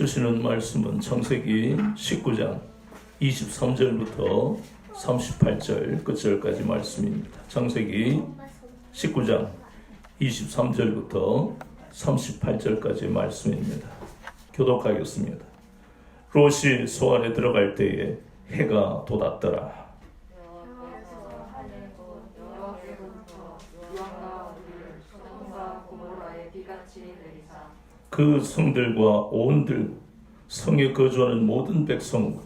주시는 말씀은 창세기 19장 23절부터 38절 끝절까지 말씀입니다. 창세기 19장 23절부터 38절까지 말씀입니다. 교독하겠습니다. 롯이 소안에 들어갈 때에 해가 돋았더라. 그 성들과 온들 성에 거주하는 모든 백성과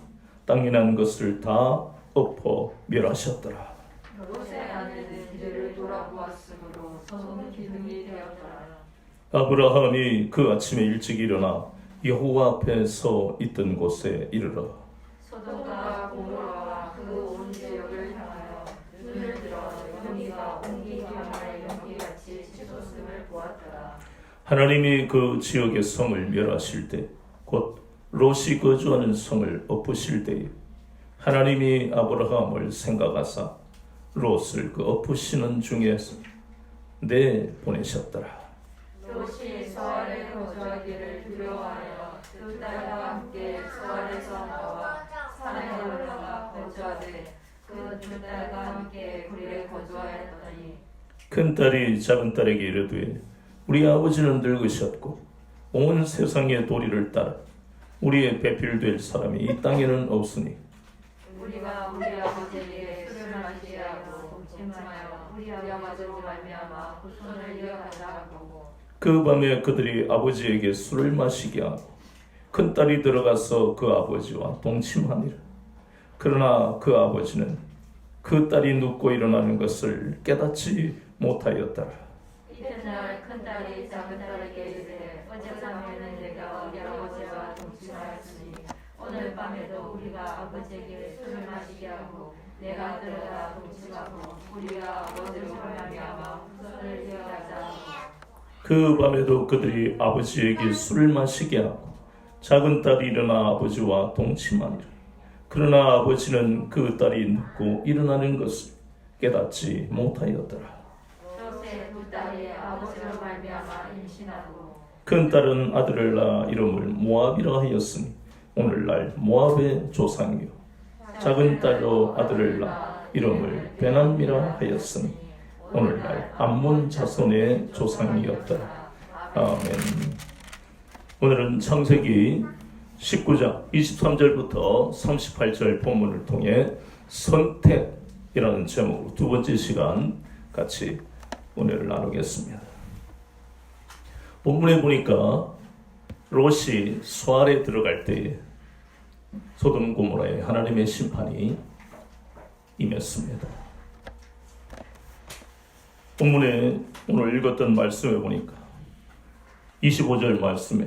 땅에 난 것을 다 엎어 멸하셨더라. 롯의 아내는 이를 돌아보았으므로 소돔은 기둥이 되었더라. 아브라함이 그 아침에 일찍 일어나 여호와 앞에 서 있던 곳에 이르러 소돔과 고모라와 그 온 지역을 향하여 눈을 들어 연기가 옹기경화의 연기같이 치솟음을 보았더라. 하나님이 그 지역의 성을 멸하실 때 곧 롯이 거주하는 성을 엎으실 때에 하나님이 아브라함을 생각하사 롯을 그 엎으시는 중에서 내보내셨더라. 롯이 소알에 거주하기를 두려워하여 두 딸과 함께 소알에서 나와 산에 올라가 거주하되 그 두 딸과 함께 굴에 거주하였더니 큰 딸이 작은 딸에게 이르되 우리 아버지는 늙으셨고 온 세상의 도리를 따라 우리의 배필될 사람이 이 땅에는 없으니 우리가 우리 아버지에게 술을 마시게 하고 동침하여 우리 아버지로 말미암아 후손을 이어가자 하고 그 밤에 그들이 아버지에게 술을 마시게 하고 큰 딸이 들어가서 그 아버지와 동침하니라. 그러나 그 아버지는 그 딸이 눕고 일어나는 것을 깨닫지 못하였더라. 이튿날 큰 딸이 작은 딸에게 이르되 어젯밤에는 내가 우리 아버지와 동침하였으니 오늘 밤에도 우리가 아버지에게 술을 마시게 하고 내가 들어가 동침하고 우리가 아버지로 말미암아 후손을 이어가자 하고 그 밤에도 그들이 아버지에게 술을 마시게 하고 작은 딸이 일어나 아버지와 동침하니라. 그러나 아버지는 그 딸이 눕고 일어나는 것을 깨닫지 못하였더라. 롯의 두 딸이 아버지로 말미암아 임신하고 큰 딸은 아들을 낳아 이름을 모압이라 하였으니 오늘날 모압의 조상이요 작은 딸도 아들을 낳아 이름을 베남이라 하였으니 오늘날 암몬 자손의 조상이었더라. 아멘. 오늘은 창세기 19장 23절부터 38절 본문을 통해 선택이라는 제목으로 두 번째 시간 같이 은혜를 나누겠습니다. 본문에 보니까 롯이 소알에 들어갈 때에 소돔 고모라에 하나님의 심판이 임했습니다. 본문에 오늘 읽었던 말씀에 보니까 25절 말씀에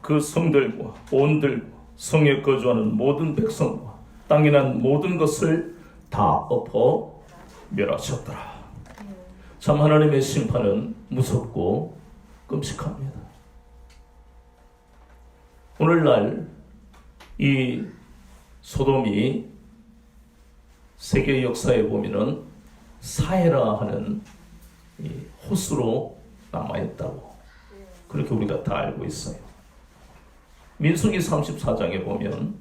그 성들과 온들과 성에 거주하는 모든 백성과 땅에 난 모든 것을 다 엎어 멸하셨더라. 참 하나님의 심판은 무섭고 끔찍합니다. 오늘날 이 소돔이 세계 역사에 보면은 사해라 하는 이 호수로 남아있다고 그렇게 우리가 다 알고 있어요. 민수기 34장에 보면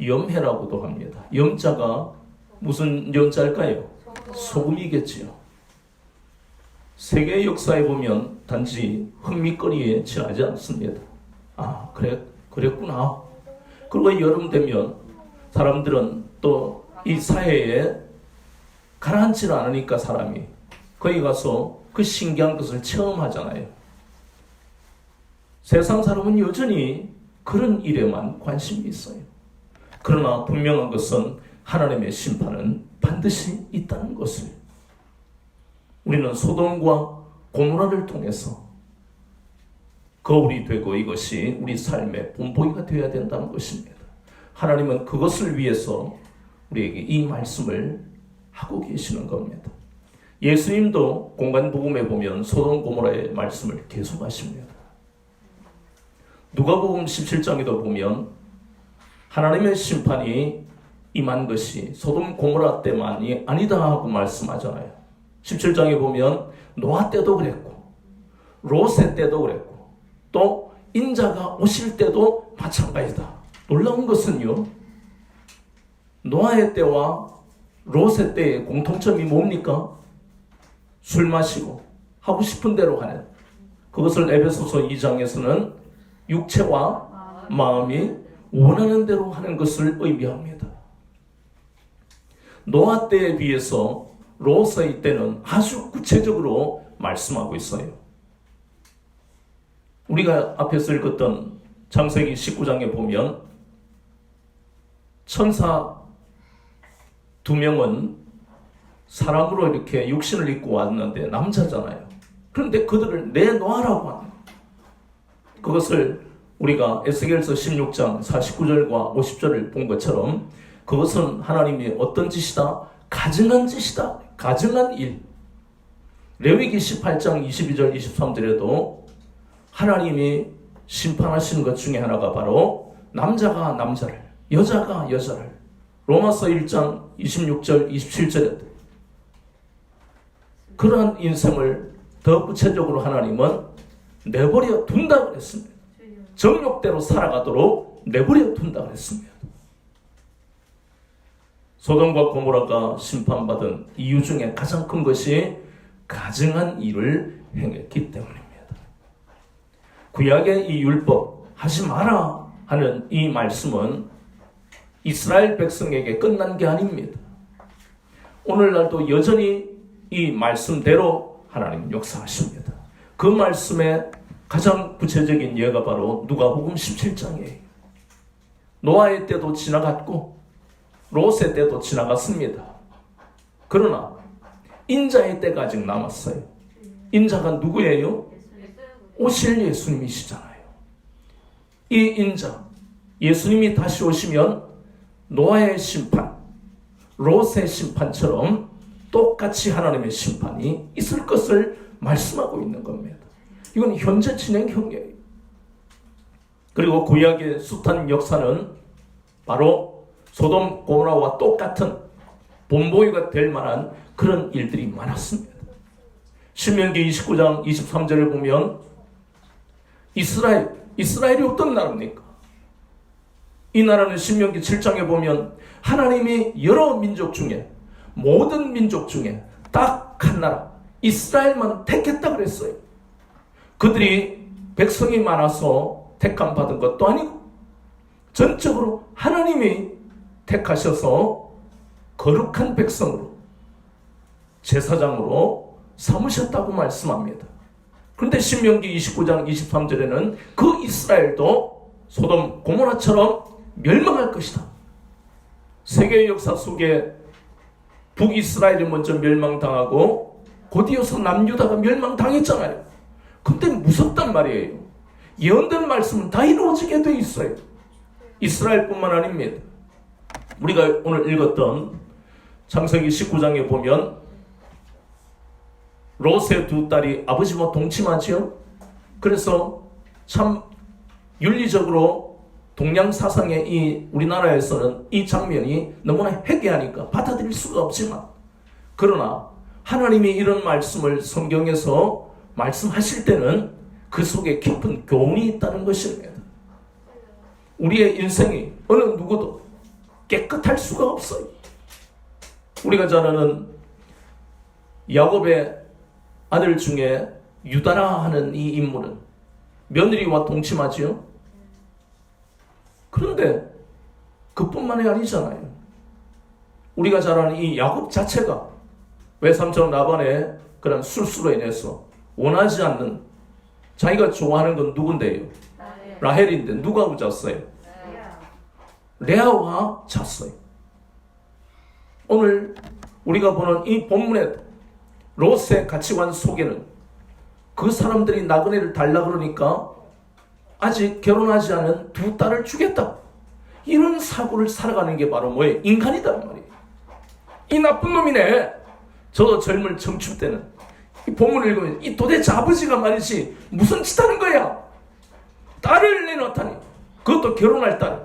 염해라고도 합니다. 염자가 무슨 염자일까요? 소금이겠지요. 세계 역사에 보면 단지 흥미거리에 지나지 않습니다. 아, 그랬구나. 그리고 여름 되면 사람들은 또 이 사해에 가라앉지를 않으니까 사람이 거기 가서 그 신기한 것을 체험하잖아요. 세상 사람은 여전히 그런 일에만 관심이 있어요. 그러나 분명한 것은 하나님의 심판은 반드시 있다는 것을 우리는 소돔과 고모라를 통해서 거울이 되고 이것이 우리 삶의 본보기가 되어야 된다는 것입니다. 하나님은 그것을 위해서 우리에게 이 말씀을 하고 계시는 겁니다. 예수님도 공간복음에 보면 소돔 고모라의 말씀을 계속 하십니다. 누가복음 17장에도 보면 하나님의 심판이 임한 것이 소돔 고모라 때만이 아니다 하고 말씀하잖아요. 17장에 보면 노아 때도 그랬고 롯의 때도 그랬고 또 인자가 오실 때도 마찬가지다. 놀라운 것은요, 노아의 때와 롯의 때의 공통점이 뭡니까? 술 마시고 하고 싶은 대로 하는, 그것을 에베소서 2장에서는 육체와 마음이 원하는 대로 하는 것을 의미합니다. 노아 때에 비해서 롯의 때는 아주 구체적으로 말씀하고 있어요. 우리가 앞에서 읽었던 창세기 19장에 보면 천사 2명은 사람으로 이렇게 육신을 입고 왔는데 남자잖아요. 그런데 그들을 내놓으라고 하는, 그것을 우리가 에스겔서 16장 49절과 50절을 본 것처럼 그것은 하나님이 어떤 짓이다? 가증한 짓이다. 가증한 일. 레위기 18장 22절 23절에도 하나님이 심판하시는 것 중에 하나가 바로 남자가 남자를, 여자가 여자를, 로마서 1장 26절 27절에 그러한 인생을 더 구체적으로 하나님은 내버려 둔다고 했습니다. 정욕대로 살아가도록 내버려 둔다고 했습니다. 소돔과 고모라가 심판받은 이유 중에 가장 큰 것이 가증한 일을 행했기 때문입니다. 구약의 이 율법, 하지 마라 하는 이 말씀은 이스라엘 백성에게 끝난 게 아닙니다. 오늘날도 여전히 이 말씀대로 하나님은 역사하십니다. 그 말씀의 가장 구체적인 예가 바로 누가복음 17장이에요. 노아의 때도 지나갔고 롯의 때도 지나갔습니다. 그러나 인자의 때가 아직 남았어요. 인자가 누구예요? 오실 예수님이시잖아요. 이 인자, 예수님이 다시 오시면 노아의 심판, 롯의 심판처럼 똑같이 하나님의 심판이 있을 것을 말씀하고 있는 겁니다. 이건 현재 진행형이에요. 그리고 구약의 숱한 역사는 바로 소돔 고모라와 똑같은 본보기가 될 만한 그런 일들이 많았습니다. 신명기 29장 23절을 보면 이스라엘이 어떤 나라입니까? 이 나라는 신명기 7장에 보면 하나님이 여러 민족 중에, 모든 민족 중에 딱 한 나라 이스라엘만 택했다 그랬어요. 그들이 백성이 많아서 택함 받은 것도 아니고 전적으로 하나님이 택하셔서 거룩한 백성으로, 제사장으로 삼으셨다고 말씀합니다. 그런데 신명기 29장 23절에는 그 이스라엘도 소돔 고모라처럼 멸망할 것이다. 세계의 역사 속에 북이스라엘이 먼저 멸망당하고 곧이어서 남유다가 멸망당했잖아요. 근데 무섭단 말이에요. 예언된 말씀은 다 이루어지게 돼 있어요. 이스라엘뿐만 아닙니다. 우리가 오늘 읽었던 창세기 19장에 보면 롯의 두 딸이 아버지와 동침하지요. 그래서 참 윤리적으로 동양 사상의 이 우리나라에서는 이 장면이 너무나 해괴하니까 받아들일 수가 없지만, 그러나 하나님이 이런 말씀을 성경에서 말씀하실 때는 그 속에 깊은 교훈이 있다는 것입니다. 우리의 인생이 어느 누구도 깨끗할 수가 없어요. 우리가 잘 아는 야곱의 아들 중에 유다라 하는 이 인물은 며느리와 동침하지요. 그런데 그뿐만이 아니잖아요. 우리가 잘 아는 이 야곱 자체가 외삼촌 라반의 그런 술수로 인해서 원하지 않는, 자기가 좋아하는 건 누군데요? 라헬인데 누가 잤어요? 레아와 잤어요. 오늘 우리가 보는 이 본문의 롯의 가치관 속에는 그 사람들이 나그네를 달라 그러니까 아직 결혼하지 않은 두 딸을 주겠다, 이런 사고를 살아가는 게 바로 뭐예요? 인간이란 말이에요. 이 나쁜 놈이네. 저도 젊을 청춘 때는 이 본문을 읽으면 이 도대체 아버지가 말이지 무슨 짓 하는 거야? 딸을 내놓다니, 그것도 결혼할 딸,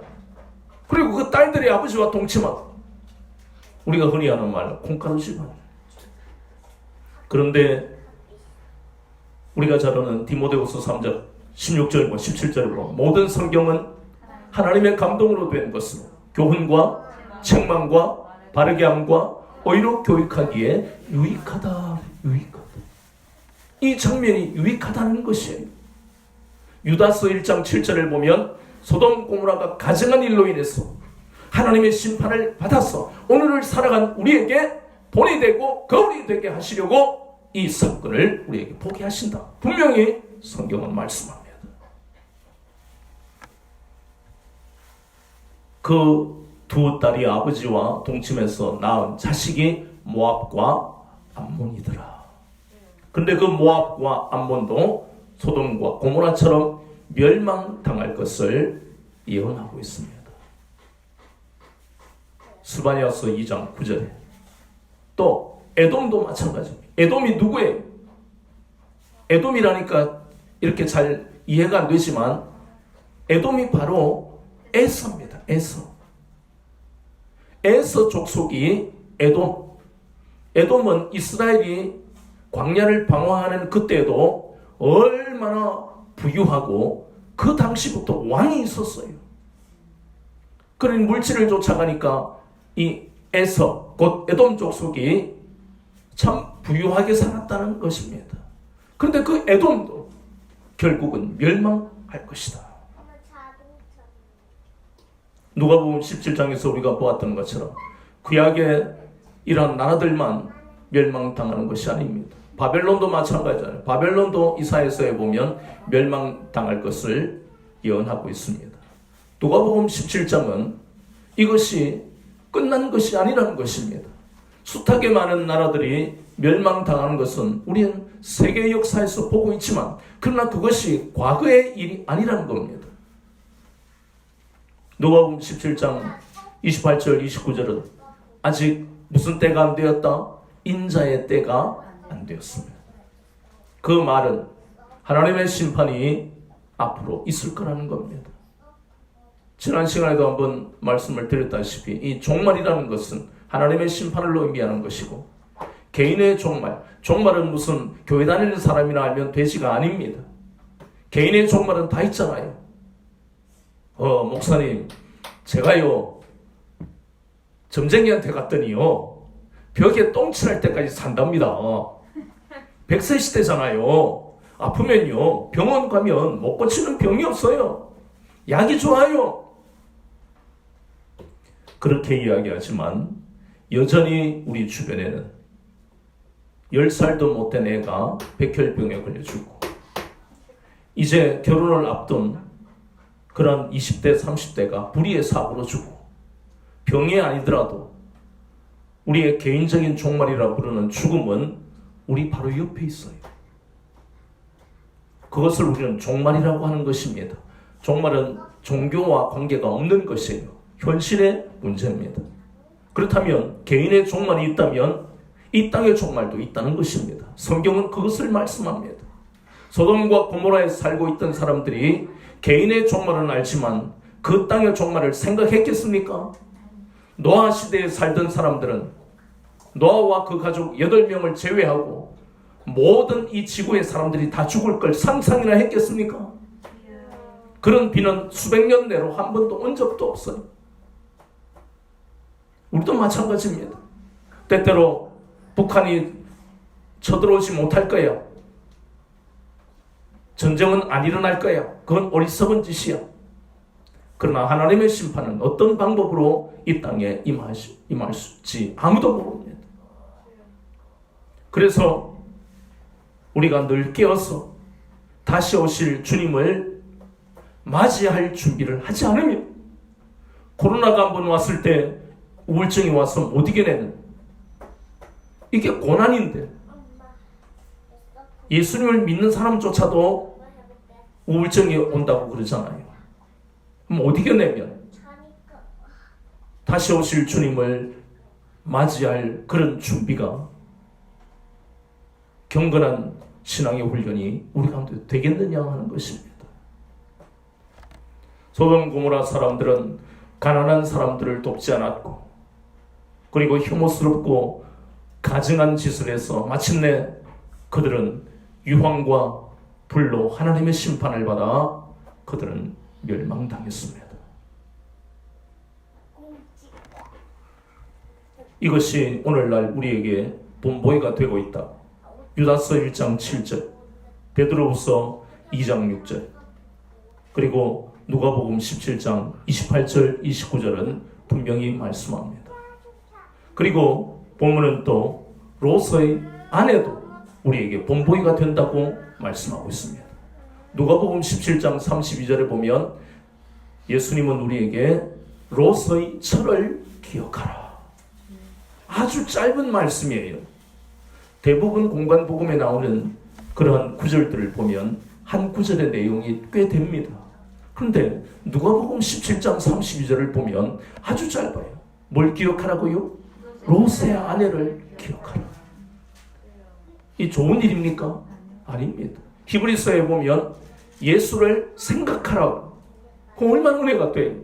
그리고 그 딸들이 아버지와 동침하고, 우리가 흔히 하는 말 콩가루 집안. 그런데 우리가 잘 아는 디모데후서 3장 16절과 17절을 보면 모든 성경은 하나님의 감동으로 된 것으로 교훈과 책망과 바르게 함과 의로 교육하기에 유익하다. 이 장면이 유익하다는 것이에요. 유다서 1장 7절을 보면 소돔 고모라가 가증한 일로 인해서 하나님의 심판을 받아서 오늘을 살아간 우리에게 본이 되고 거울이 되게 하시려고 이 사건을 우리에게 보게 하신다. 분명히 성경은 말씀합니다. 그 두 딸이 아버지와 동침해서 낳은 자식이 모압과 암몬이더라. 근데 그 모압과 암몬도 소돔과 고모라처럼 멸망당할 것을 예언하고 있습니다. 스바냐서 2장 9절에 또 에돔도 마찬가지입니다. 에돔이 누구예요? 에돔이라니까 이렇게 잘 이해가 안 되지만 에돔이 바로 에서입니다. 에서 족속이 에돔. 에돔은 이스라엘이 광야를 방황하는 그때도 얼마나 부유하고 그 당시부터 왕이 있었어요. 그런 물질을 쫓아가니까 이 에서 곧 에돔 족속이 참 부유하게 살았다는 것입니다. 그런데 그 에돔도 결국은 멸망할 것이다. 누가복음 17장에서 우리가 보았던 것처럼 구약의 이런 나라들만 멸망당하는 것이 아닙니다. 바벨론도 마찬가지잖아요. 바벨론도 이사야서에 보면 멸망당할 것을 예언하고 있습니다. 누가복음 17장은 이것이 끝난 것이 아니라는 것입니다. 숱하게 많은 나라들이 멸망당하는 것은 우리는 세계 역사에서 보고 있지만 그러나 그것이 과거의 일이 아니라는 겁니다. 누가복음 17장 28절 29절은 아직 무슨 때가 안 되었다? 인자의 때가 안 되었습니다. 그 말은 하나님의 심판이 앞으로 있을 거라는 겁니다. 지난 시간에도 한번 말씀을 드렸다시피 이 종말이라는 것은 하나님의 심판을 의미하는 것이고 개인의 종말은 무슨 교회 다니는 사람이나 알면 되지가 아닙니다. 개인의 종말은 다 있잖아요. 목사님, 제가요 점쟁이한테 갔더니요 벽에 똥칠할 때까지 산답니다. 100세 시대잖아요. 아프면요 병원 가면 못 고치는 병이 없어요. 약이 좋아요. 그렇게 이야기하지만 여전히 우리 주변에는 10살도 못된 애가 백혈병에 걸려 죽고 이제 결혼을 앞둔 그런 20대 30대가 불의의 사고로 죽고 병이 아니더라도 우리의 개인적인 종말이라 부르는 죽음은 우리 바로 옆에 있어요. 그것을 우리는 종말이라고 하는 것입니다. 종말은 종교와 관계가 없는 것이에요. 현실의 문제입니다. 그렇다면 개인의 종말이 있다면 이 땅의 종말도 있다는 것입니다. 성경은 그것을 말씀합니다. 소돔과 고모라에 살고 있던 사람들이 개인의 종말은 알지만 그 땅의 종말을 생각했겠습니까? 노아 시대에 살던 사람들은 노아와 그 가족 8명을 제외하고 모든 이 지구의 사람들이 다 죽을 걸 상상이나 했겠습니까? 그런 비는 수백 년 내로 한 번도 온 적도 없어요. 우리도 마찬가지입니다. 때때로 북한이 쳐들어오지 못할 거야. 전쟁은 안 일어날 거야. 그건 어리석은 짓이야. 그러나 하나님의 심판은 어떤 방법으로 이 땅에 임할지 아무도 모릅니다. 그래서 우리가 늘 깨어서 다시 오실 주님을 맞이할 준비를 하지 않으면 코로나가 한번 왔을 때 우울증이 와서 못 이겨내는 이게 고난인데 예수님을 믿는 사람조차도 우울증이 온다고 그러잖아요. 못 이겨내면 다시 오실 주님을 맞이할 그런 준비가 경건한 신앙의 훈련이 우리 가운데 되겠느냐 하는 것입니다. 소돔 고모라 사람들은 가난한 사람들을 돕지 않았고 그리고 혐오스럽고 가증한 짓을 해서 마침내 그들은 유황과 불로 하나님의 심판을 받아 그들은 멸망당했습니다. 이것이 오늘날 우리에게 본보기가 되고 있다. 유다서 1장 7절, 베드로후서 2장 6절, 그리고 누가복음 17장 28절 29절은 분명히 말씀합니다. 그리고 본문은 또 롯의 아내도 우리에게 본보기가 된다고 말씀하고 있습니다. 누가복음 17장 32절에 보면 예수님은 우리에게 롯의 철을 기억하라. 아주 짧은 말씀이에요. 대부분 공관복음에 나오는 그러한 구절들을 보면 한 구절의 내용이 꽤 됩니다. 그런데 누가복음 17장 32절을 보면 아주 짧아요. 뭘 기억하라고요? 롯의 아내를 기억하라. 이 좋은 일입니까? 아닙니다. 히브리서에 보면 예수를 생각하라. 그 얼마나 은혜가 돼요.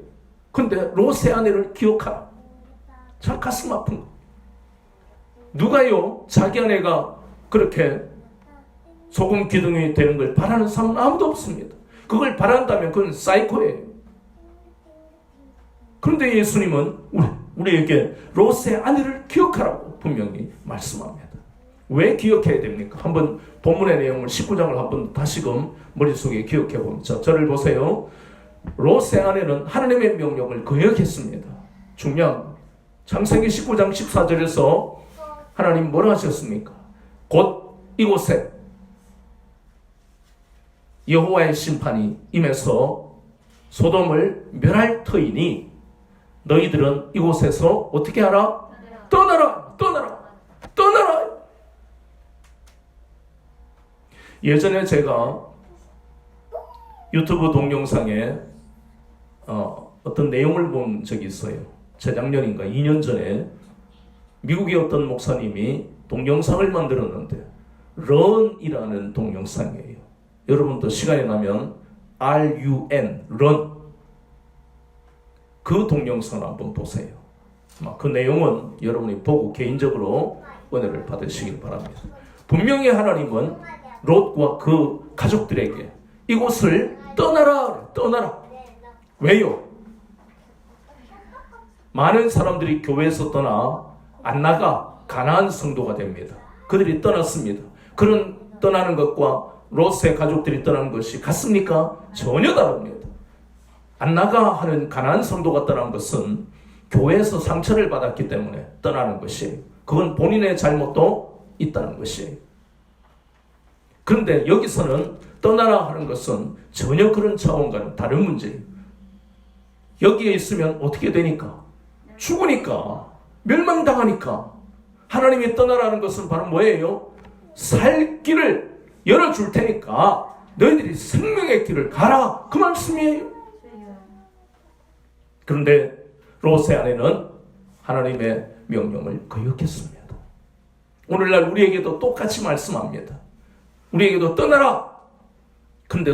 근데 롯의 아내를 기억하라. 참 가슴 아픈 거. 누가요 자기 아내가 그렇게 소금 기둥이 되는 걸 바라는 사람은 아무도 없습니다. 그걸 바란다면 그건 사이코예요. 그런데 예수님은 우리에게 롯의 아내를 기억하라고 분명히 말씀합니다. 왜 기억해야 됩니까? 한번 본문의 내용을 19장을 한번 다시금 머릿속에 기억해 봅니다. 저를 보세요. 롯의 아내는 하나님의 명령을 거역했습니다. 중요한 창세기 19장 14절에서 하나님 뭐라 하셨습니까? 곧 이곳에 여호와의 심판이 임해서 소돔을 멸할 터이니 너희들은 이곳에서 어떻게 하라? 떠나라! 떠나라! 떠나라! 예전에 제가 유튜브 동영상에 어떤 내용을 본 적이 있어요. 재작년인가 2년 전에 미국의 어떤 목사님이 동영상을 만들었는데 런이라는 동영상이에요. 여러분도 시간이 나면 RUN, 런, 그 동영상을 한번 보세요. 그 내용은 여러분이 보고 개인적으로 은혜를 받으시길 바랍니다. 분명히 하나님은 롯과 그 가족들에게 이곳을 떠나라, 떠나라. 왜요? 많은 사람들이 교회에서 떠나 안 나가 가나안 성도가 됩니다. 그들이 떠났습니다. 그런 떠나는 것과 롯의 가족들이 떠나는 것이 같습니까? 전혀 다릅니다. 안 나가 하는 가나안 성도가 떠난 것은 교회에서 상처를 받았기 때문에 떠나는 것이에요. 그건 본인의 잘못도 있다는 것이에요. 그런데 여기서는 떠나라 하는 것은 전혀 그런 차원과는 다른 문제예요. 여기에 있으면 어떻게 되니까? 죽으니까, 멸망당하니까. 하나님이 떠나라는 것은 바로 뭐예요? 살 길을 열어줄 테니까 너희들이 생명의 길을 가라, 그 말씀이에요. 그런데 롯의 아내는 하나님의 명령을 거역했습니다. 오늘날 우리에게도 똑같이 말씀합니다. 우리에게도 떠나라. 근데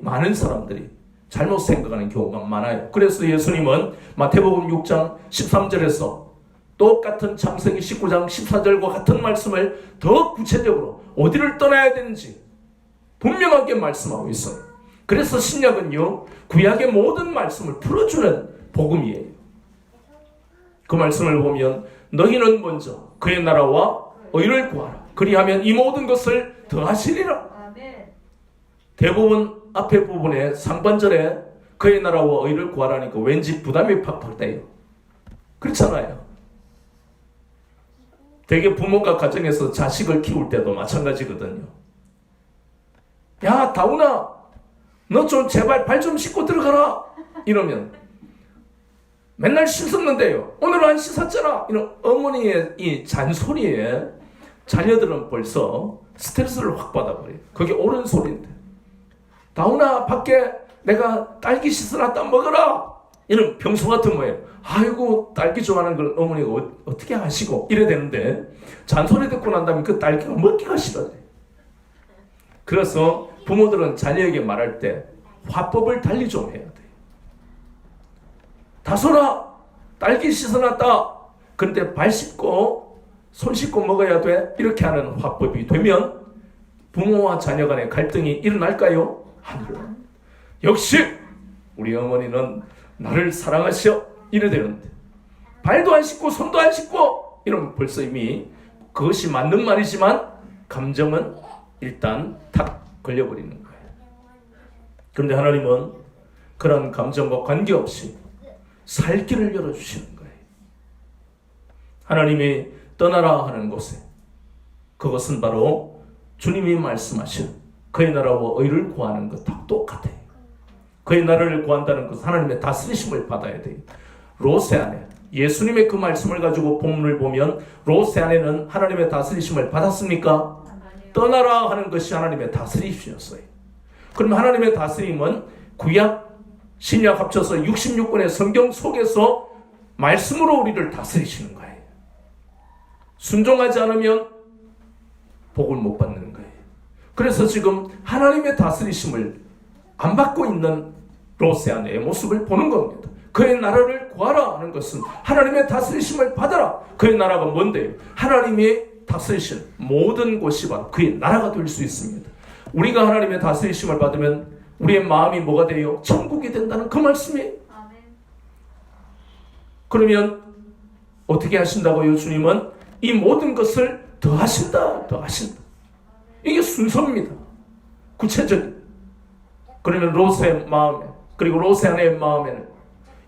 많은 사람들이 잘못 생각하는 경우가 많아요. 그래서 예수님은 마태복음 6장 13절에서 똑같은 창세기 19장 14절과 같은 말씀을 더 구체적으로 어디를 떠나야 되는지 분명하게 말씀하고 있어요. 그래서 신약은요, 구약의 모든 말씀을 풀어주는 복음이에요. 그 말씀을 보면 너희는 먼저 그의 나라와 의를 구하라. 그리하면 이 모든 것을 더하시리라. 대부분 앞에 부분에 상반절에 그의 나라와 의를 구하라니까 왠지 부담이 팍팍 돼요. 그렇잖아요. 되게 부모가 가정에서 자식을 키울 때도 마찬가지거든요. 야, 다운아, 너 좀 제발 발 좀 씻고 들어가라. 이러면 맨날 씻었는데요, 오늘은 안 씻었잖아. 이런 어머니의 이 잔소리에 자녀들은 벌써 스트레스를 확 받아버려요. 그게 옳은 소리인데, 다운아, 밖에 내가 딸기 씻어놨다 먹어라. 이런 병수 같은 거예요. 아이고, 딸기 좋아하는 걸 어머니가 어떻게 아시고 이래야 되는데, 잔소리 듣고 난 다음에 그 딸기가 먹기가 싫어요. 그래서 부모들은 자녀에게 말할 때 화법을 달리 좀 해야 돼요. 다솔아, 딸기 씻어놨다. 그런데 발 씻고 손 씻고 먹어야 돼. 이렇게 하는 화법이 되면 부모와 자녀 간의 갈등이 일어날까요? 안 일어납니다. 역시 우리 어머니는 나를 사랑하셔 이래 되는데 발도 안 씻고 손도 안 씻고 이러면 벌써 이미 그것이 맞는 말이지만 감정은 일단 탁 걸려버리는 거예요. 그런데 하나님은 그런 감정과 관계없이 살 길을 열어주시는 거예요. 하나님이 떠나라 하는 곳에 그것은 바로 주님이 말씀하신 그의 나라와 의를 구하는 것하고 똑같아요. 그의 나라를 구한다는 것은 하나님의 다스리심을 받아야 돼요. 롯의 아내, 예수님의 그 말씀을 가지고 본문을 보면 롯의 아내는 하나님의 다스리심을 받았습니까? 떠나라 하는 것이 하나님의 다스리심이었어요. 그럼 하나님의 다스림은 구약, 신약 합쳐서 66권의 성경 속에서 말씀으로 우리를 다스리시는 거예요. 순종하지 않으면 복을 못 받는 거예요. 그래서 지금 하나님의 다스리심을 안 받고 있는 롯의 아내의 모습을 보는 겁니다. 그의 나라를 구하라 하는 것은 하나님의 다스리심을 받아라. 그의 나라가 뭔데요? 하나님이 다스리신 모든 곳이 바로 그의 나라가 될 수 있습니다. 우리가 하나님의 다스리심을 받으면 우리의 마음이 뭐가 돼요? 천국이 된다는 그 말씀이에요. 그러면 어떻게 하신다고요? 주님은 이 모든 것을 더하신다. 이게 순서입니다. 구체적인. 그러면 롯의 마음에, 그리고 롯의 아내의 마음에는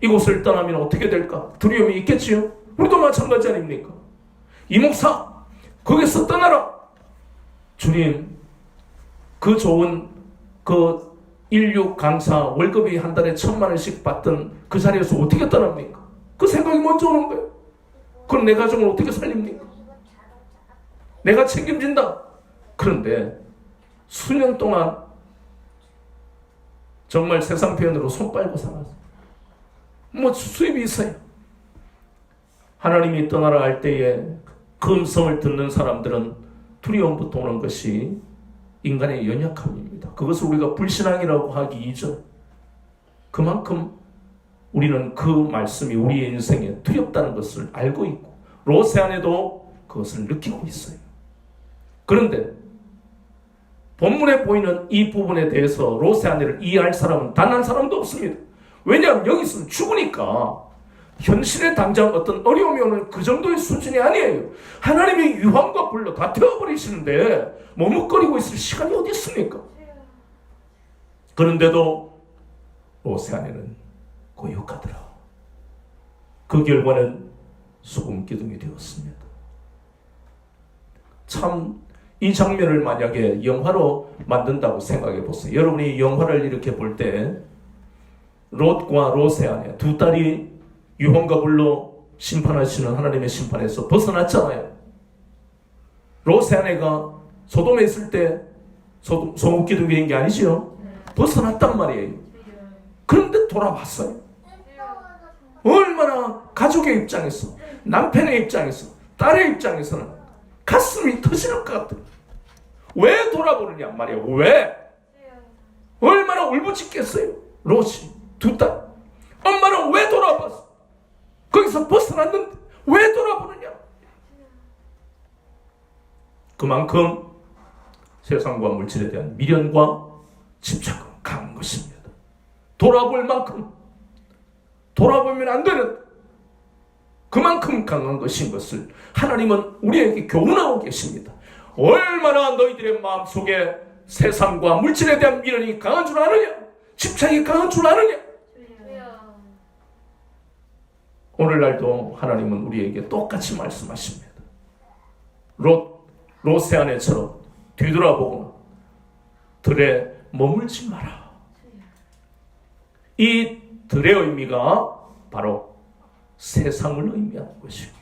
이곳을 떠나면 어떻게 될까? 두려움이 있겠지요? 우리도 마찬가지 아닙니까? 이 목사, 거기서 떠나라. 주님, 그 좋은 그 인류 강사 월급이 한 달에 1,000만 원씩 받던 그 자리에서 어떻게 떠납니까? 그 생각이 먼저 오는 거예요. 그럼 내 가정을 어떻게 살립니까? 내가 책임진다. 그런데 수년 동안 정말 세상 표현으로 손 빨고 살았어요. 뭐 수입이 있어요. 하나님이 떠나라 할 때에 그 음성을 듣는 사람들은 두려움부터 오는 것이 인간의 연약함입니다. 그것을 우리가 불신앙이라고 하기 이전 그만큼 우리는 그 말씀이 우리의 인생에 두렵다는 것을 알고 있고 롯의 아내도 그것을 느끼고 있어요. 그런데 본문에 보이는 이 부분에 대해서 롯의 아내를 이해할 사람은 단 한 사람도 없습니다. 왜냐하면 여기 있으면 죽으니까 현실에 당장 어떤 어려움이 오는 그 정도의 수준이 아니에요. 하나님의 유황과 불로 다 태워버리시는데 머뭇거리고 있을 시간이 어디 있습니까? 그런데도 롯의 아내는 고역하더라. 그 결과는 소금 기둥이 되었습니다. 참 이 장면을 만약에 영화로 만든다고 생각해 보세요. 여러분이 영화를 이렇게 볼 때 롯과 롯의 아내 두 딸이 유황과 불로 심판하시는 하나님의 심판에서 벗어났잖아요. 롯의 아내가 소돔에 있을 때 소금 기둥이 된 게 아니죠. 벗어났단 말이에요. 그런데 돌아왔어요. 얼마나 가족의 입장에서, 남편의 입장에서, 딸의 입장에서는 가슴이 터지는 것 같아요. 왜 돌아보느냐 말이에요. 왜? 얼마나 울부짖겠어요. 롯이 두 딸. 엄마는 왜 돌아봤어? 거기서 벗어났는데 왜 돌아보느냐? 그만큼 세상과 물질에 대한 미련과 집착은 강한 것입니다. 돌아볼 만큼 돌아보면 안 되는 그만큼 강한 것인 것을 하나님은 우리에게 교훈하고 계십니다. 얼마나 너희들의 마음속에 세상과 물질에 대한 미련이 강한 줄 아느냐? 집착이 강한 줄 아느냐? 오늘날도 하나님은 우리에게 똑같이 말씀하십니다. 롯의 아내처럼 뒤돌아보거나 들에 머물지 마라. 이 들의 의미가 바로 세상을 의미하는 것입니다.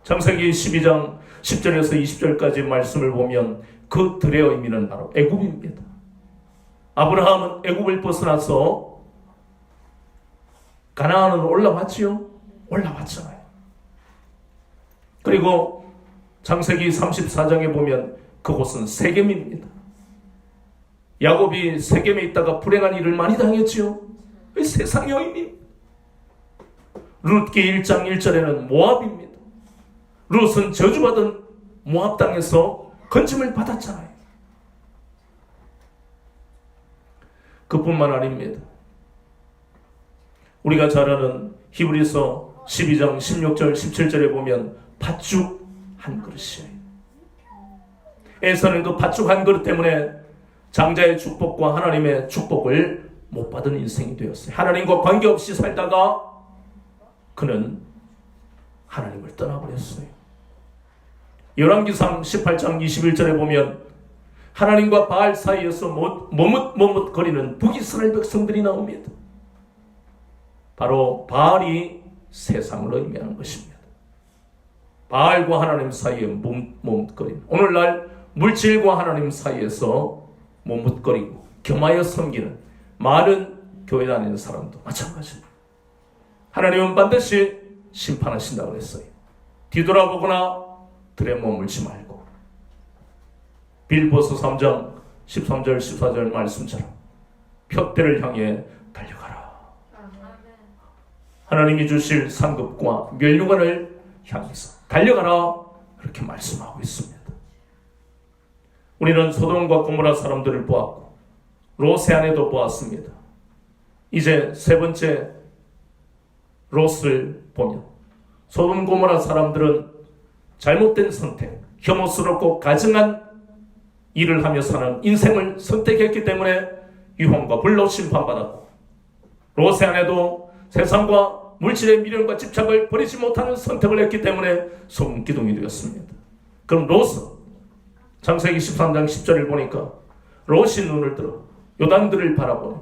창세기 12장 10절에서 20절까지 말씀을 보면 그 들의 의미는 바로 애굽입니다. 아브라함은 애굽을 벗어나서 가나안으로 올라왔지요? 올라왔잖아요. 그리고 창세기 34장에 보면 그곳은 세겜입니다. 야곱이 세겜에 있다가 불행한 일을 많이 당했지요? 세상의 의미. 룻기 1장 1절에는 모압입니다. 룻은 저주받은 모압 땅에서 건짐을 받았잖아요. 그뿐만 아닙니다. 우리가 잘 아는 히브리서 12장 16절 17절에 보면 팥죽 한 그릇이에요. 에서는 그 팥죽 한 그릇 때문에 장자의 축복과 하나님의 축복을 못 받은 인생이 되었어요. 하나님과 관계없이 살다가 그는 하나님을 떠나버렸어요. 열왕기상 18장 21절에 보면 하나님과 바알 사이에서 머뭇머뭇거리는 북이스라엘 백성들이 나옵니다. 바로 바알이 세상을 의미하는 것입니다. 바알과 하나님 사이에 머뭇거리는, 오늘날 물질과 하나님 사이에서 머뭇거리고 겸하여 섬기는 많은 교회 다니는 사람도 마찬가지입니다. 하나님은 반드시 심판하신다고 그랬어요. 뒤돌아보거나 들에 머물지 말고. 빌보서 3장 13절 14절 말씀처럼 표대를 향해 달려가라. 하나님이 주실 상급과 멸류관을 향해서 달려가라, 그렇게 말씀하고 있습니다. 우리는 소돔과 고모라 사람들을 보았고 롯의 아내도 보았습니다. 이제 세 번째 롯을 보면 소돔 고모라 사람들은 잘못된 선택, 혐오스럽고 가증한 일을 하며 사는 인생을 선택했기 때문에 유황과 불로 심판받았고, 롯의 아내도 세상과 물질의 미련과 집착을 버리지 못하는 선택을 했기 때문에 소금 기둥이 되었습니다. 그럼 롯은 창세기 13장 10절을 보니까 롯이 눈을 들어 요단들을 바라보니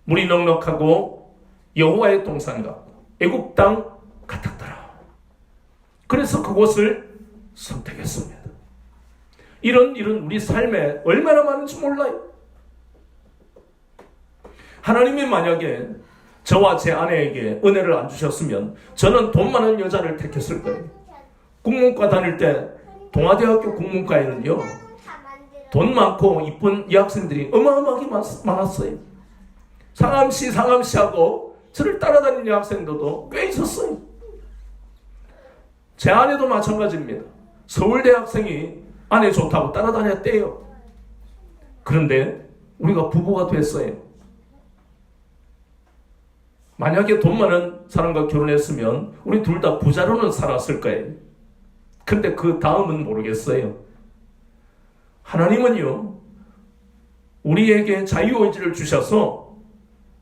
물이 넉넉하고 여호와의 동산 같고 애국 땅 같았더라. 그래서 그곳을 선택했습니다. 이런 일은 우리 삶에 얼마나 많은지 몰라요. 하나님이 만약에 저와 제 아내에게 은혜를 안 주셨으면 저는 돈 많은 여자를 택했을 거예요. 국문과 다닐 때 동아대학교 국문과에는요, 돈 많고 이쁜 여학생들이 어마어마하게 많았어요. 상암시 하고 저를 따라다니는 여학생들도 꽤 있었어요. 제 아내도 마찬가지입니다. 서울대 학생이 아내 좋다고 따라다녔대요. 그런데 우리가 부부가 됐어요. 만약에 돈 많은 사람과 결혼했으면 우리 둘 다 부자로는 살았을 거예요. 근데 그 다음은 모르겠어요. 하나님은요, 우리에게 자유의지를 주셔서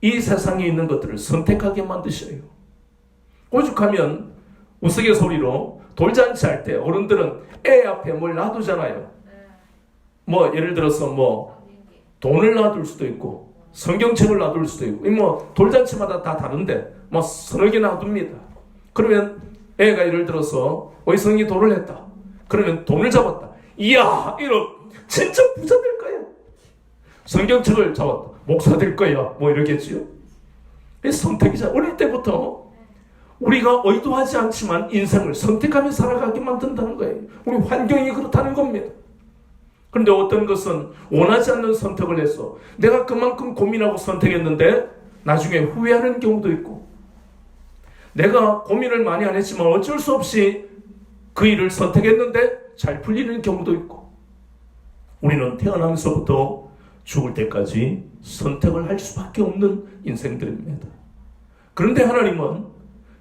이 세상에 있는 것들을 선택하게 만드셔요. 오죽하면 우스갯소리로 돌잔치 할 때 어른들은 애 앞에 뭘 놔두잖아요. 뭐 예를 들어서 뭐 돈을 놔둘 수도 있고 성경책을 놔둘 수도 있고, 뭐 돌잔치마다 다 다른데 뭐 서너 개 놔둡니다. 그러면 애가 예를 들어서 어이성이 돈을 했다. 그러면 돈을 잡았다. 이야, 이런 진짜 부자 될 거야. 성경책을 잡았다. 목사 될 거야. 뭐 이러겠지요. 선택이잖아. 어릴 때부터 우리가 의도하지 않지만 인생을 선택하며 살아가게 만든다는 거예요. 우리 환경이 그렇다는 겁니다. 그런데 어떤 것은 원하지 않는 선택을 해서 내가 그만큼 고민하고 선택했는데 나중에 후회하는 경우도 있고, 내가 고민을 많이 안 했지만 어쩔 수 없이 그 일을 선택했는데 잘 풀리는 경우도 있고, 우리는 태어나면서부터 죽을 때까지 선택을 할 수밖에 없는 인생들입니다. 그런데 하나님은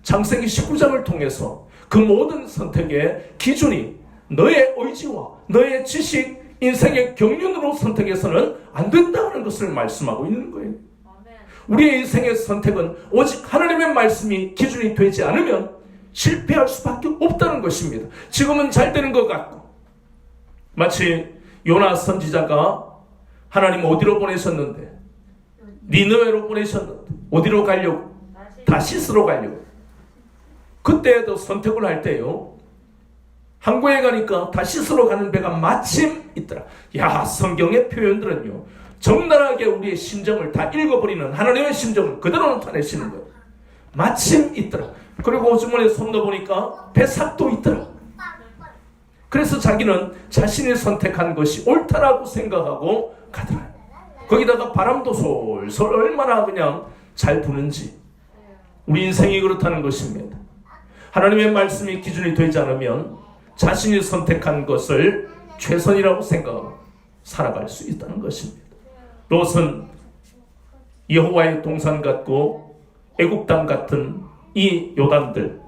창세기 19장을 통해서 그 모든 선택의 기준이 너의 의지와 너의 지식, 인생의 경륜으로 선택해서는 안 된다는 것을 말씀하고 있는 거예요. 우리의 인생의 선택은 오직 하나님의 말씀이 기준이 되지 않으면 실패할 수밖에 없다는 것입니다. 지금은 잘 되는 것 같고, 마치 요나 선지자가 하나님 어디로 보내셨는데, 니느웨로 보내셨는데 어디로 가려고? 다시스로 가려고. 그때도 선택을 할 때요, 항구에 가니까 다시스로 가는 배가 마침 있더라. 야, 성경의 표현들은요, 적나라하게 우리의 심정을 다 읽어버리는 하나님의 심정을 그대로 나타내시는 거예요. 마침 있더라. 그리고 오주머니에 손 넣어보니까 배삭도 있더라. 그래서 자기는 자신이 선택한 것이 옳다라고 생각하고 가더라. 거기다가 바람도 솔솔 얼마나 그냥 잘 부는지. 우리 인생이 그렇다는 것입니다. 하나님의 말씀이 기준이 되지 않으면 자신이 선택한 것을 최선이라고 생각하고 살아갈 수 있다는 것입니다. 롯은 여호와의 동산 같고 애국 땅 같은 이 요단들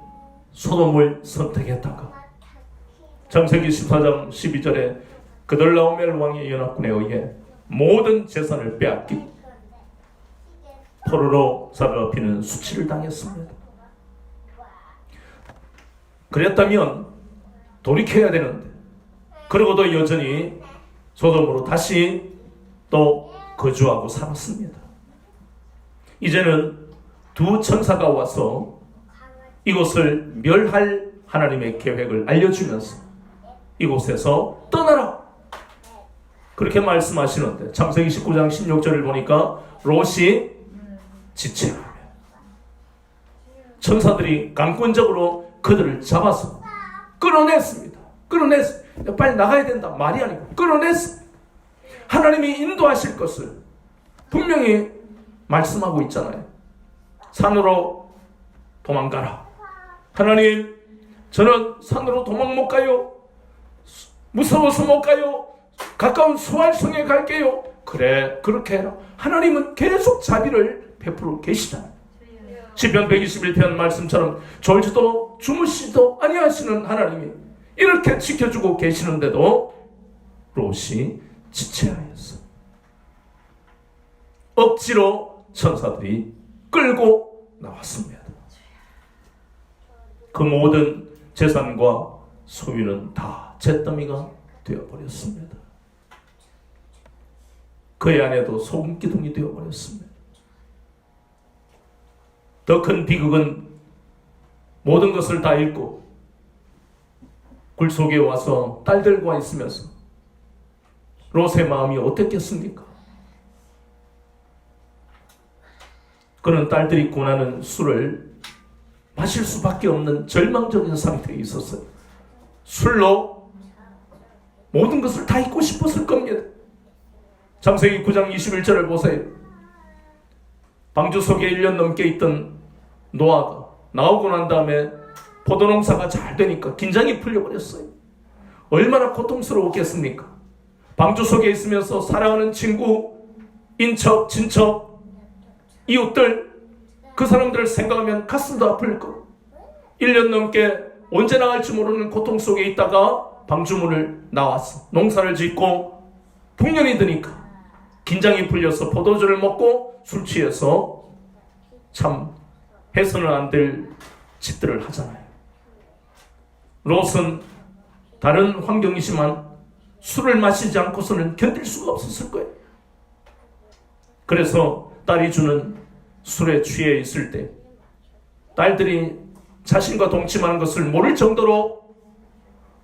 소돔을 선택했다가 창세기 14장 12절에 그돌라오멜 왕의 연합군에 의해 모든 재산을 빼앗기 포로로 사로잡히는 수치를 당했습니다. 그랬다면 돌이켜야 되는데 그러고도 여전히 소돔으로 다시 또 거주하고 살았습니다. 이제는 두 천사가 와서 이곳을 멸할 하나님의 계획을 알려주면서 이곳에서 떠나라 그렇게 말씀하시는데 창세기 19장 16절을 보니까 롯이 지체하며 천사들이 강권적으로 그들을 잡아서 끌어냈습니다. 빨리 나가야 된다 말이 아니고 끌어냈습니다. 하나님이 인도하실 것을 분명히 말씀하고 있잖아요. 산으로 도망가라. 하나님, 저는 산으로 도망 못 가요. 무서워서 못 가요. 가까운 수알성에 갈게요. 그래, 그렇게 해라. 하나님은 계속 자비를 베풀어 계시잖아요. 시편 121편 말씀처럼 졸지도 주무시지도 아니하시는 하나님이 이렇게 지켜주고 계시는데도 롯이 지체하였어. 억지로 천사들이 끌고 나왔습니다. 그 모든 재산과 소유는 다 잿더미가 되어버렸습니다. 그의 아내도 소금 기둥이 되어버렸습니다. 더 큰 비극은 모든 것을 다 잃고 굴 속에 와서 딸들과 있으면서 롯의 마음이 어땠겠습니까? 그는 딸들이 권하는 술을 마실 수밖에 없는 절망적인 상태에 있었어요. 술로 모든 것을 다 잊고 싶었을 겁니다. 창세기 9장 21절을 보세요. 방주 속에 1년 넘게 있던 노아가 나오고 난 다음에 포도농사가 잘 되니까 긴장이 풀려버렸어요. 얼마나 고통스러웠겠습니까? 방주 속에 있으면서 사랑하는 친구, 인척, 친척, 이웃들 그 사람들을 생각하면 가슴도 아플 거. 1년 넘게 언제 나갈지 모르는 고통 속에 있다가 방주문을 나왔어. 농사를 짓고 풍년이 드니까 긴장이 풀려서 포도주를 먹고 술 취해서 참 해서는 안 될 짓들을 하잖아요. 롯은 다른 환경이지만 술을 마시지 않고서는 견딜 수가 없었을 거예요. 그래서 딸이 주는 술에 취해 있을 때 딸들이 자신과 동침하는 것을 모를 정도로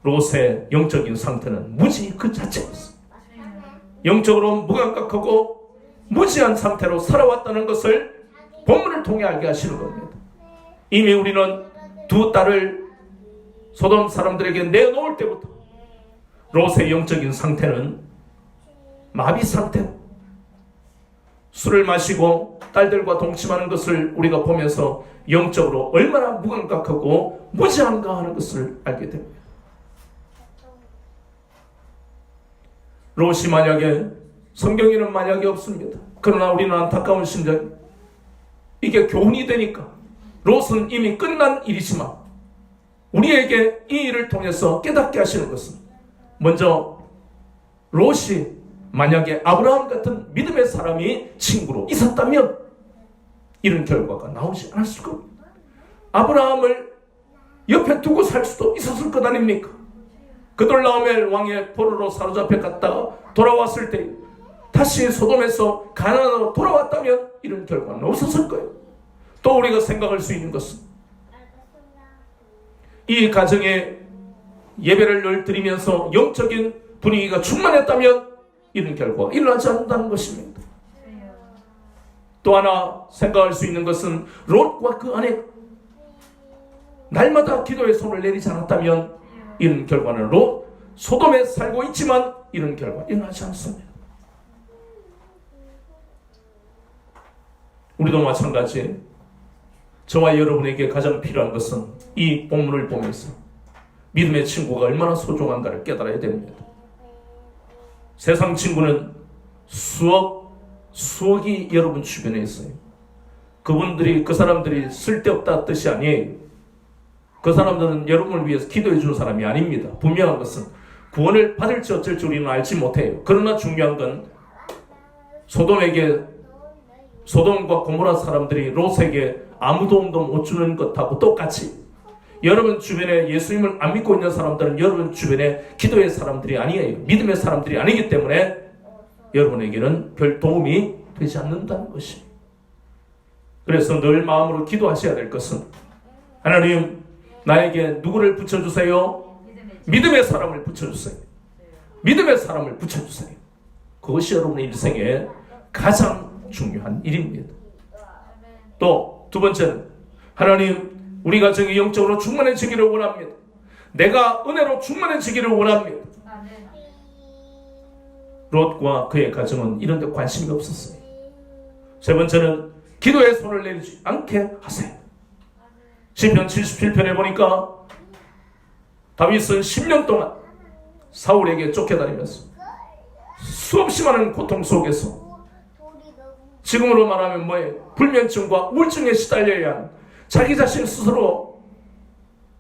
롯의 영적인 상태는 무지 그 자체였어요. 영적으로 무감각하고 무지한 상태로 살아왔다는 것을 본문을 통해 알게 하시는 겁니다. 이미 우리는 두 딸을 소돔 사람들에게 내놓을 때부터 롯의 영적인 상태는 마비 상태로 술을 마시고 딸들과 동침하는 것을 우리가 보면서 영적으로 얼마나 무감각하고 무지한가 하는 것을 알게 됩니다. 롯이 만약에 성경에는 만약에 없습니다. 그러나 우리는 안타까운 심정 이게 교훈이 되니까 롯은 이미 끝난 일이지만 우리에게 이 일을 통해서 깨닫게 하시는 것은 먼저 롯이 만약에 아브라함 같은 믿음의 사람이 친구로 있었다면 이런 결과가 나오지 않았을 겁니다. 아브라함을 옆에 두고 살 수도 있었을 것 아닙니까? 그돌라오멜 왕의 포로로 사로잡혀 갔다가 돌아왔을 때 다시 소돔에서 가나안으로 돌아왔다면 이런 결과는 없었을 거예요. 또 우리가 생각할 수 있는 것은 이 가정에 예배를 늘 드리면서 영적인 분위기가 충만했다면 이런 결과가 일어나지 않는다는 것입니다. 또 하나 생각할 수 있는 것은 롯과 그 아내 날마다 기도에 손을 내리지 않았다면 이런 결과는 롯 소돔에 살고 있지만 이런 결과 일어나지 않습니다. 우리도 마찬가지 저와 여러분에게 가장 필요한 것은 이 본문을 보면서 믿음의 친구가 얼마나 소중한가를 깨달아야 됩니다. 세상 친구는 수억이 여러분 주변에 있어요. 그 사람들이 쓸데없다 뜻이 아니에요. 그 사람들은 여러분을 위해서 기도해 주는 사람이 아닙니다. 분명한 것은 구원을 받을지 어쩔지 우리는 알지 못해요. 그러나 중요한 건 소돔과 고모라 사람들이 롯에게 아무 도움도 못 주는 것하고 똑같이 여러분 주변에 예수님을 안 믿고 있는 사람들은 여러분 주변에 기도의 사람들이 아니에요. 믿음의 사람들이 아니기 때문에 여러분에게는 별 도움이 되지 않는다는 것입니다. 그래서 늘 마음으로 기도하셔야 될 것은 하나님 나에게 누구를 붙여주세요? 믿음의 사람을 붙여주세요. 믿음의 사람을 붙여주세요. 그것이 여러분의 인생의 가장 중요한 일입니다. 또 두 번째는 하나님 우리 가정이 영적으로 충만해지기를 원합니다. 내가 은혜로 충만해지기를 원합니다. 롯과 그의 가정은 이런 데 관심이 없었어요. 세 번째는 기도에 손을 내리지 않게 하세요. 시편 77편에 보니까 다윗은 10년 동안 사울에게 쫓겨다니면서 수없이 많은 고통 속에서 지금으로 말하면 뭐예요? 불면증과 우울증에 시달려야 하는 자기 자신 스스로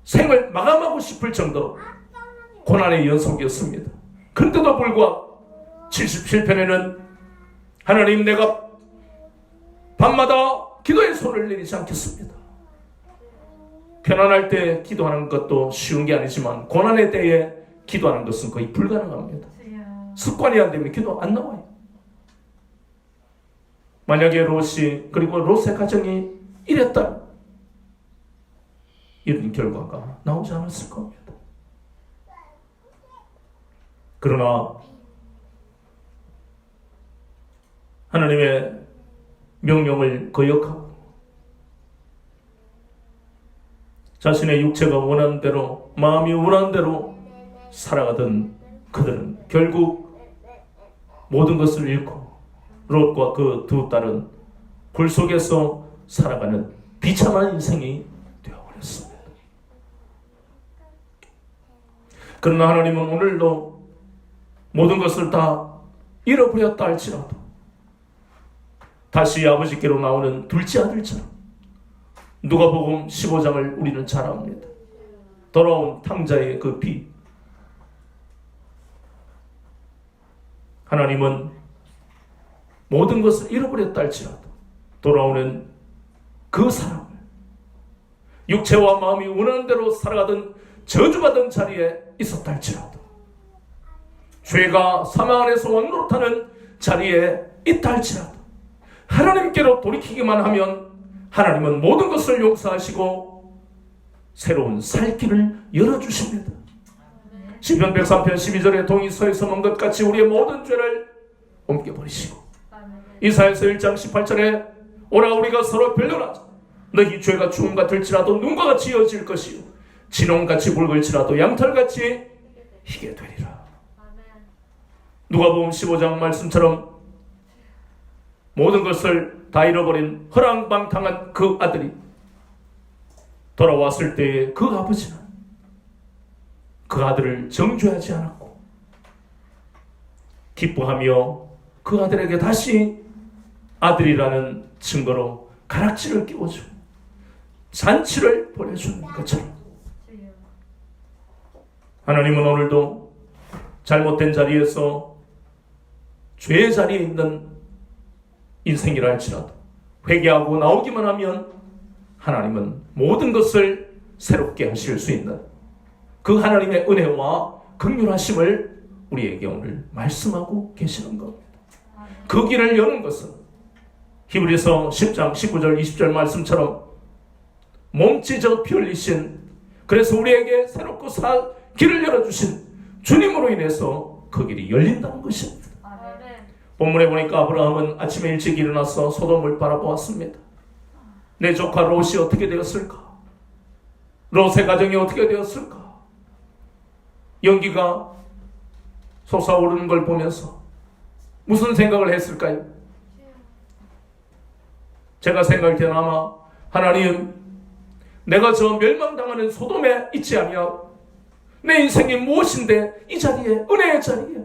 생을 마감하고 싶을 정도로 고난의 연속이었습니다. 그런데도 불구하고 77편에는 하나님 내가 밤마다 기도의 손을 내리지 않겠습니다. 편안할 때 기도하는 것도 쉬운 게 아니지만 고난의 때에 기도하는 것은 거의 불가능합니다. 습관이 안 되면 기도 안 나와요. 만약에 롯이 그리고 롯의 가정이 이랬다 이런 결과가 나오지 않았을 겁니다. 그러나 하나님의 명령을 거역하고 자신의 육체가 원하는 대로 마음이 원하는 대로 살아가던 그들은 결국 모든 것을 잃고 롯과 그 두 딸은 굴 속에서 살아가는 비참한 인생이 되어버렸습니다. 그러나 하나님은 오늘도 모든 것을 다 잃어버렸다 할지라도 다시 아버지께로 나오는 둘째 아들처럼 누가복음 15장을 우리는 잘 압니다. 돌아온 탕자의 그 비. 하나님은 모든 것을 잃어버렸다 할지라도 돌아오는 그 사람을 육체와 마음이 원하는 대로 살아가던 저주받은 자리에 있었다 할지라도 죄가 사망 안에서 왕노릇하는 자리에 있다 할지라도 하나님께로 돌이키기만 하면 하나님은 모든 것을 용서하시고 새로운 살 길을 열어주십니다. 시편 103편 12절에 동이 서에 서는 것 같이 우리의 모든 죄를 옮겨버리시고 이사야서 1장 18절에 오라 우리가 서로 변론하자 너희 죄가 죽음 같을지라도 눈과 같이 이어질 것이요 진홍같이 붉을지라도 양털같이 희게 되리라. 누가복음 15장 말씀처럼 모든 것을 다 잃어버린 허랑방탕한 그 아들이 돌아왔을 때에 그 아버지는 그 아들을 정죄하지 않았고 기뻐하며 그 아들에게 다시 아들이라는 증거로 가락지를 끼워주고 잔치를 보내주는 것처럼 하나님은 오늘도 잘못된 자리에서 죄의 자리에 있는 인생이라 할지라도 회개하고 나오기만 하면 하나님은 모든 것을 새롭게 하실 수 있는 그 하나님의 은혜와 긍휼하심을 우리에게 오늘 말씀하고 계시는 겁니다. 그 길을 여는 것은 히브리서 10장 19절 20절 말씀처럼 몸찢어 피 흘리신 그래서 우리에게 새롭고 길을 열어주신 주님으로 인해서 그 길이 열린다는 것입니다. 본문에 보니까 아브라함은 아침에 일찍 일어나서 소돔을 바라보았습니다. 내 조카 롯이 어떻게 되었을까? 롯의 가정이 어떻게 되었을까? 연기가 솟아오르는 걸 보면서 무슨 생각을 했을까요? 제가 생각할 때는 아마 하나님 내가 저 멸망당하는 소돔에 있지 아니하고 내 인생이 무엇인데 이 자리에, 은혜의 자리에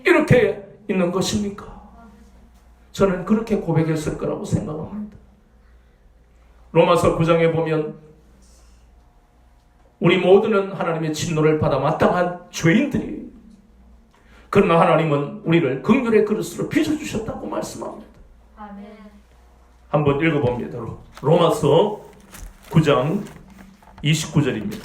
이렇게 있는 것입니까? 저는 그렇게 고백했을 거라고 생각합니다. 로마서 9장에 보면 우리 모두는 하나님의 진노를 받아 마땅한 죄인들이에요. 그러나 하나님은 우리를 긍휼의 그릇으로 빚어주셨다고 말씀합니다. 아멘. 한번 읽어봅니다. 로마서 9장 29절입니다.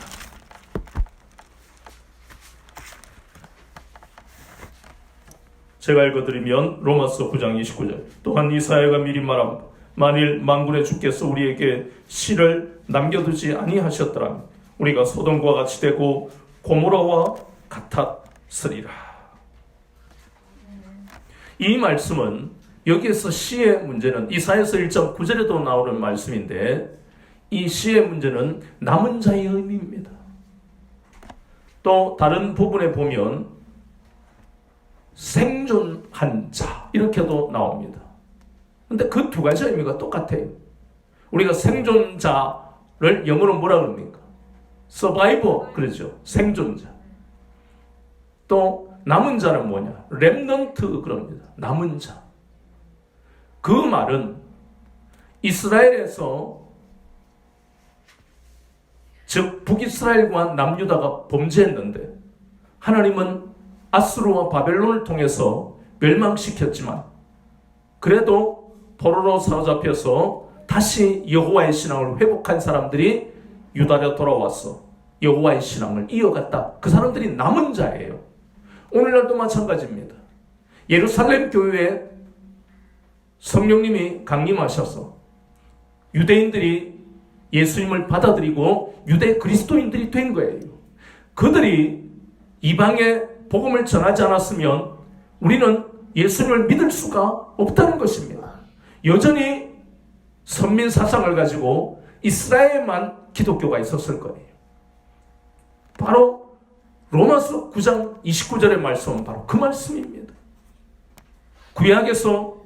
제가 읽어드리면 로마서 9장 29절. 또한 이사야가 미리 말함 만일 만군의 주께서 우리에게 씨를 남겨두지 아니하셨더라면 우리가 소돔과 같이 되고 고모라와 같았으리라. 이 말씀은 여기에서 씨의 문제는 이사야서 1.9절에도 나오는 말씀인데 이 씨의 문제는 남은 자의 의미입니다. 또 다른 부분에 보면 생존한 자 이렇게도 나옵니다. 근데 그 두 가지 의미가 똑같아요. 우리가 생존자를 영어로 뭐라 그럽니까? 서바이버 그러죠. 생존자. 또 남은 자는 뭐냐? 렘넌트 그럽니다. 남은 자. 그 말은 이스라엘에서 즉 북이스라엘과 남유다가 범죄했는데 하나님은 아수르와 바벨론을 통해서 멸망시켰지만 그래도 포로로 사로잡혀서 다시 여호와의 신앙을 회복한 사람들이 유다로 돌아와서 여호와의 신앙을 이어갔다. 그 사람들이 남은 자예요. 오늘날도 마찬가지입니다. 예루살렘 교회에 성령님이 강림하셔서 유대인들이 예수님을 받아들이고 유대 그리스도인들이 된 거예요. 그들이 이방의 복음을 전하지 않았으면 우리는 예수님을 믿을 수가 없다는 것입니다. 여전히 선민 사상을 가지고 이스라엘만 기독교가 있었을 거예요. 바로 로마서 9장 29절의 말씀은 바로 그 말씀입니다. 구약에서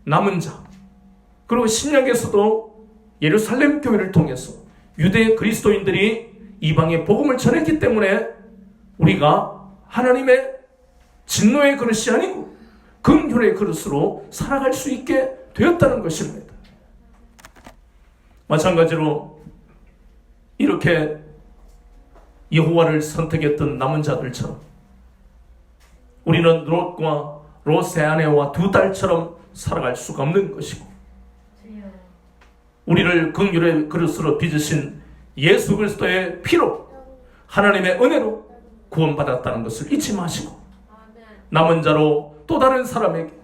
남은 자 그리고 신약에서도 예루살렘 교회를 통해서 유대 그리스도인들이 이방의 복음을 전했기 때문에 우리가 하나님의 진노의 그릇이 아니고 긍휼의 그릇으로 살아갈 수 있게 되었다는 것입니다. 마찬가지로 이렇게 여호와를 선택했던 남은 자들처럼 우리는 롯과 롯의 아내와 두 딸처럼 살아갈 수가 없는 것이고 우리를 긍휼의 그릇으로 빚으신 예수 그리스도의 피로 하나님의 은혜로 구원받았다는 것을 잊지 마시고 남은 자로 또 다른 사람에게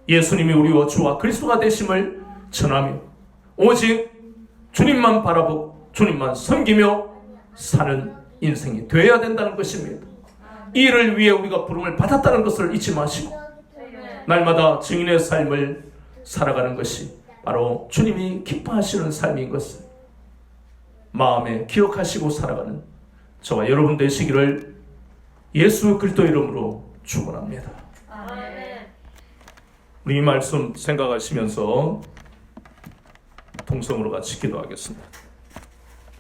예수님이 우리와 주와 그리스도가 되심을 전하며 오직 주님만 바라보고 주님만 섬기며 사는 인생이 되어야 된다는 것입니다. 이 일을 위해 우리가 부름을 받았다는 것을 잊지 마시고 날마다 증인의 삶을 살아가는 것이 바로 주님이 기뻐하시는 삶인 것을 마음에 기억하시고 살아가는 저와 여러분 되시기를 예수 그리스도 이름으로 축원합니다. 우리 이 말씀 생각하시면서 통성으로 같이 기도하겠습니다.